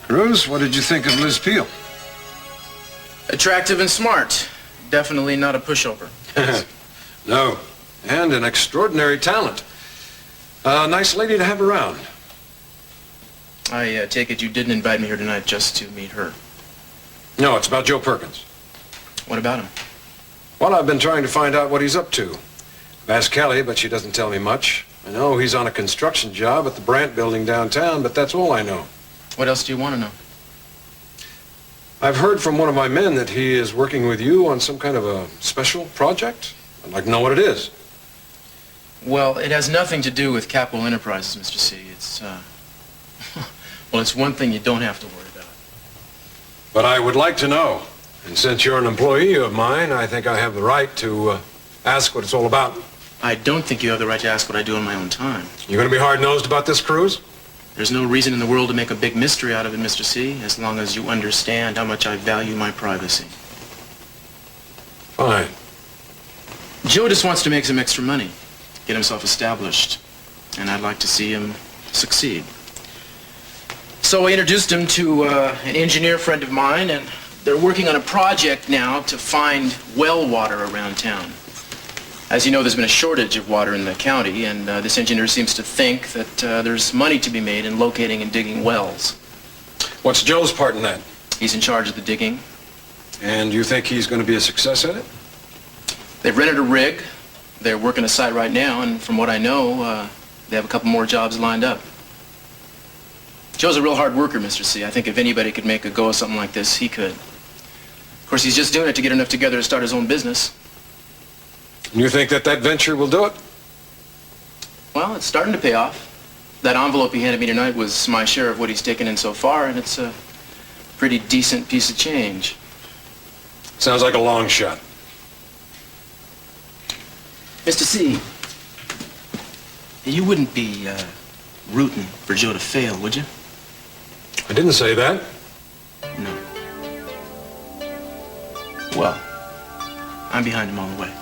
Cruz, what did you think of Liz Peel? Attractive and smart. Definitely not a pushover. No, and an extraordinary talent. Nice lady to have around. I take it you didn't invite me here tonight just to meet her. No, it's about Joe Perkins. What about him? Well, I've been trying to find out what he's up to. I've asked Kelly, but she doesn't tell me much. I know he's on a construction job at the Brandt building downtown, but that's all I know. What else do you want to know? I've heard from one of my men that he is working with you on some kind of a special project. I'd like to know what it is. Well, it has nothing to do with Capital Enterprises, Mr. C. It's, well, it's one thing you don't have to worry about. But I would like to know. And since you're an employee of mine, I think I have the right to ask what it's all about. I don't think you have the right to ask what I do on my own time. You going to be hard-nosed about this, Cruz? There's no reason in the world to make a big mystery out of it, Mr. C, as long as you understand how much I value my privacy. Fine. Joe just wants to make some extra money, get himself established, and I'd like to see him succeed. So I introduced him to an engineer friend of mine, and they're working on a project now to find well water around town. As you know, there's been a shortage of water in the county, and this engineer seems to think that there's money to be made in locating and digging wells. What's Joe's part in that? He's in charge of the digging. And you think he's going to be a success at it? They've rented a rig. They're working a site right now, and from what I know, they have a couple more jobs lined up. Joe's a real hard worker, Mr. C. I think if anybody could make a go of something like this, he could. Of course, he's just doing it to get enough together to start his own business. And you think that venture will do it? Well, it's starting to pay off. That envelope he handed me tonight was my share of what he's taken in so far, and it's a pretty decent piece of change. Sounds like a long shot. Mr. C, you wouldn't be rooting for Joe to fail, would you? I didn't say that. No. Well, I'm behind him all the way.